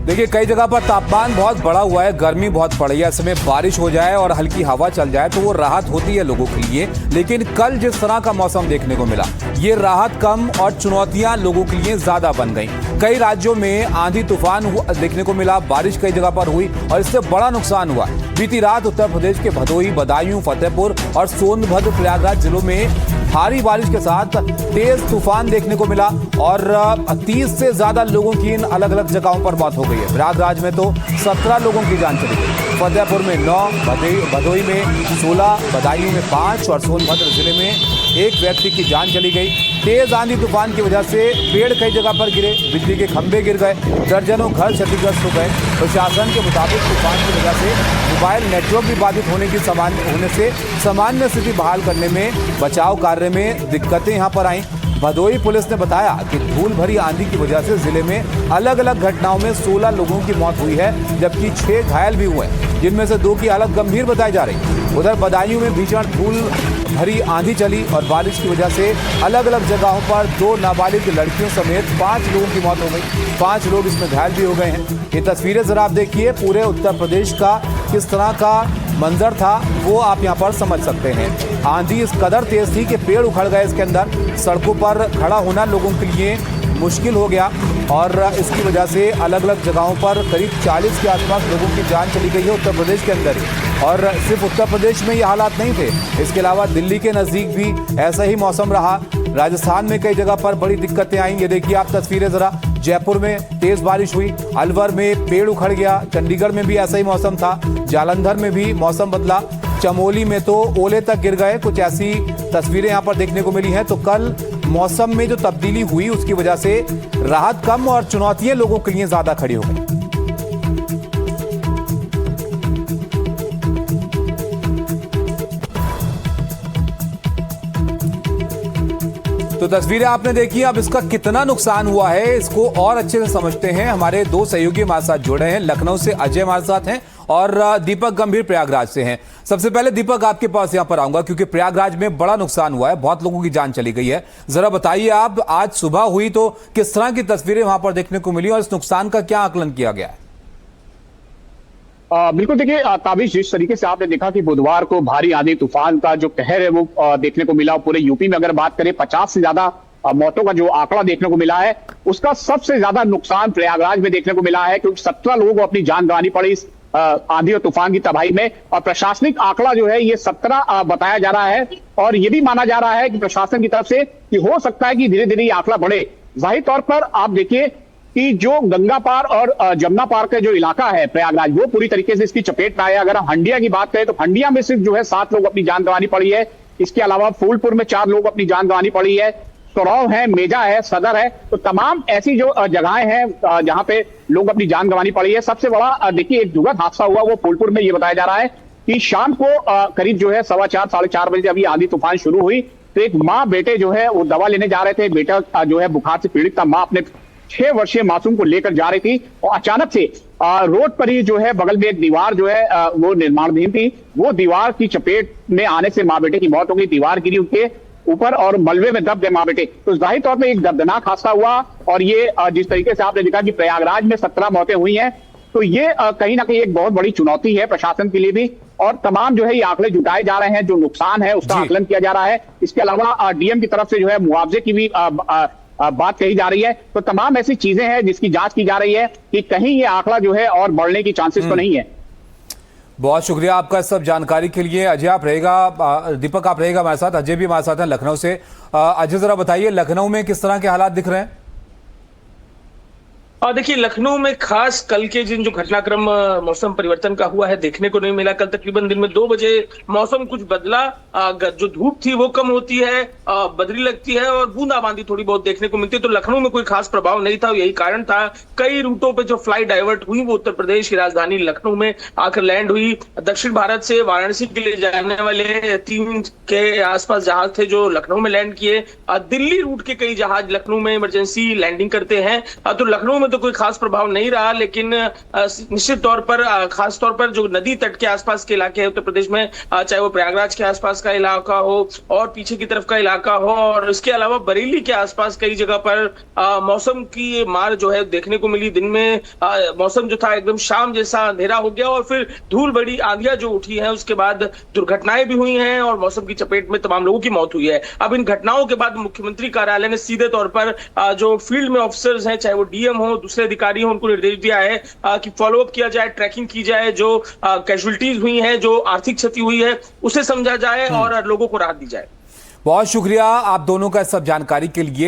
देखिए कई जगह पर तापमान बहुत बढ़ा हुआ है, गर्मी बहुत पड़ रही है। ऐसे में बारिश हो जाए और हल्की हवा चल जाए तो वो राहत होती है लोगों के लिए। लेकिन कल जिस तरह का मौसम देखने को मिला, ये राहत कम और चुनौतियां लोगों के लिए ज्यादा बन गई। कई राज्यों में आंधी तूफान देखने को मिला, बारिश कई जगह पर हुई और इससे बड़ा नुकसान हुआ। बीती रात उत्तर प्रदेश के भदोही, बदायूं, फतेहपुर और सोनभद्र, प्रयागराज जिलों में भारी बारिश के साथ तेज तूफान देखने को मिला और 30 से ज्यादा लोगों की इन अलग अलग जगहों पर मौत हो गई है। प्रयागराज में तो 17 लोगों की जान चली गई, फतेहपुर में 9, भदोही में 16, बदायूं में 5 और सोनभद्र जिले में 1 व्यक्ति की जान चली गई। तेज आंधी तूफान की वजह से पेड़ कई जगह पर गिरे, बिजली के खंभे गिर गए, दर्जनों घर क्षतिग्रस्त हो गए। प्रशासन के मुताबिक तूफान की वजह से मोबाइल नेटवर्क भी बाधित होने से सामान्य स्थिति बहाल करने में, बचाव कार्य में दिक्कतें यहां पर आई। भदोही पुलिस ने बताया कि धूल भरी आंधी की वजह से जिले में अलग अलग घटनाओं में 16 लोगों की मौत हुई है, जबकि 6 घायल भी हुए हैं, जिनमें से 2 की हालत गंभीर बताई जा रही। उधर बदायूं में भीषण धूल भरी आंधी चली और बारिश की वजह से अलग अलग जगहों पर 2 नाबालिग लड़कियों समेत 5 लोगों की मौत हो गई। 5 लोग इसमें घायल भी हो गए हैं। ये तस्वीरें जरा आप देखिए, पूरे उत्तर प्रदेश का किस तरह का मंजर था वो आप यहाँ पर समझ सकते हैं। आंधी इस कदर तेज थी कि पेड़ उखड़ गए इसके अंदर, सड़कों पर खड़ा होना लोगों के लिए मुश्किल हो गया और इसकी वजह से अलग अलग जगहों पर करीब 40 के आसपास लोगों की जान चली गई है उत्तर प्रदेश के अंदर ही। और सिर्फ उत्तर प्रदेश में ये हालात नहीं थे, इसके अलावा दिल्ली के नज़दीक भी ऐसा ही मौसम रहा। राजस्थान में कई जगह पर बड़ी दिक्कतें आई। ये देखिए आप तस्वीरें जरा, जयपुर में तेज बारिश हुई, अलवर में पेड़ उखड़ गया, चंडीगढ़ में भी ऐसा ही मौसम था, जालंधर में भी मौसम बदला, चमोली में तो ओले तक गिर गए। कुछ ऐसी तस्वीरें यहाँ पर देखने को मिली हैं। तो कल मौसम में जो तब्दीली हुई उसकी वजह से राहत कम और चुनौतियां लोगों के लिए ज्यादा खड़ी हो गई। तो तस्वीरें आपने देखी, अब इसका कितना नुकसान हुआ है इसको और अच्छे से समझते हैं। हमारे 2 सहयोगी हमारे साथ जुड़े हैं। लखनऊ से अजय हमारे साथ हैं और दीपक गंभीर प्रयागराज से हैं। सबसे पहले दीपक आपके पास यहां पर आऊंगा क्योंकि प्रयागराज में बड़ा नुकसान हुआ है, बहुत लोगों की जान चली गई है। जरा बताइए आप, आज सुबह हुई तो किस तरह की तस्वीरें वहां पर देखने को मिली और इस नुकसान का क्या आकलन किया गया है? बिल्कुल, देखिए ताबिश, जिस तरीके से आपने देखा कि बुधवार को भारी आंधी तूफान का जो कहर है वो देखने को मिला। पूरे यूपी में अगर बात करें 50 से ज्यादा मौतों का जो आंकड़ा देखने को मिला है, उसका सबसे ज्यादा नुकसान प्रयागराज में देखने को मिला है क्योंकि 17 लोगों को अपनी जान गंवानी पड़ी इस आंधी और तूफान की तबाही में। और प्रशासनिक आंकड़ा जो है ये 17 बताया जा रहा है और ये भी माना जा रहा है कि प्रशासन की तरफ से कि हो सकता है कि धीरे धीरे ये आंकड़ा बढ़े। जाहिर तौर पर आप देखिए कि जो गंगा पार और जमुना पार का जो इलाका है प्रयागराज, वो पूरी तरीके से इसकी चपेट में आया। अगर हम हंडिया की बात करें तो हंडिया में सिर्फ जो है 7 लोग अपनी जान गंवानी पड़ी है। इसके अलावा फूलपुर में 4 लोग अपनी जान गंवानी पड़ी है, सोरौं है, मेजा है, सदर है। तो तमाम ऐसी जो जगहें हैं जहां पे लोग अपनी जान गंवानी पड़ी है। सबसे बड़ा देखिए एक दुखद हादसा हुआ वो फूलपुर में। ये बताया जा रहा है कि शाम को करीब जो है 4:15 साढ़े 4 बजे जब ये आंधी तूफान शुरू हुई तो एक माँ बेटे जो है वो दवा लेने जा रहे थे। बेटा जो है बुखार से पीड़ित था, माँ अपने 6 वर्षीय मासूम को लेकर जा रही थी और अचानक से रोड पर ही जो है बगल में एक दीवार जो है वो निर्माणाधीन थी, वो दीवार की चपेट में आने से माँ बेटे की मौत हो गई। दीवार गिरी उनके ऊपर और मलबे में दब गए माँ बेटे। तो जाहिर तौर पर एक दर्दनाक हादसा हुआ और ये जिस तरीके से आपने देखा कि प्रयागराज में 17 मौतें हुई हैं, तो ये कहीं ना कहीं एक बहुत बड़ी चुनौती है प्रशासन के लिए भी। और तमाम जो है ये आंकड़े जुटाए जा रहे हैं, जो नुकसान है उसका आकलन किया जा रहा है। इसके अलावा डीएम की तरफ से जो है मुआवजे की भी बात कही जा रही है। तो तमाम ऐसी चीजें हैं जिसकी जांच की जा रही है कि कहीं ये आंकड़ा जो है और बढ़ने की चांसेस तो नहीं है। बहुत शुक्रिया आपका सब जानकारी के लिए। अजय आप रहेगा, दीपक आप रहेगा हमारे साथ, अजय भी हमारे साथ हैं लखनऊ से। अजय जरा बताइए लखनऊ में किस तरह के हालात दिख रहे हैं? देखिए लखनऊ में खास कल के जिन जो घटनाक्रम मौसम परिवर्तन का हुआ है देखने को नहीं मिला। कल तकरीबन दिन में 2 बजे मौसम कुछ बदला, जो धूप थी वो कम होती है, बदली लगती है और बूंदाबांदी थोड़ी बहुत देखने को मिलती है। तो लखनऊ में कोई खास प्रभाव नहीं था, यही कारण था कई रूटों पे जो फ्लाइट डाइवर्ट हुई वो उत्तर प्रदेश की राजधानी लखनऊ में आकर लैंड हुई। दक्षिण भारत से वाराणसी के लिए जाने वाले 3 के आसपास जहाज थे जो लखनऊ में लैंड किए। दिल्ली रूट के कई जहाज लखनऊ में इमरजेंसी लैंडिंग करते हैं। तो लखनऊ में में तो कोई खास प्रभाव नहीं रहा, लेकिन निश्चित तौर पर खास तौर पर जो नदी तट के आसपास के इलाके हैं उत्तर प्रदेश में, चाहे वो प्रयागराज के आसपास का इलाका हो और पीछे की तरफ का इलाका हो, और इसके अलावा बरेली के आसपास कई जगह पर मौसम की मार जो है देखने को मिली। दिन में मौसम जो था एकदम शाम जैसा अंधेरा हो गया और फिर धूल बड़ी आंधियां जो उठी हैं, उसके बाद दुर्घटनाएं भी हुई हैं और मौसम की चपेट में तमाम लोगों की मौत हुई है। अब इन घटनाओं के बाद मुख्यमंत्री कार्यालय ने सीधे तौर पर जो फील्ड में ऑफिसर्स हैं, चाहे वो डीएम हो, दूसरे अधिकारी हो, उनको निर्देश दिया है कि फॉलोअप किया जाए, ट्रैकिंग की जाए, जो कैजुअलिटीज हुई हैं, जो आर्थिक क्षति हुई है उसे समझा जाए और लोगों को राहत दी जाए। बहुत शुक्रिया आप दोनों का सब जानकारी के लिए।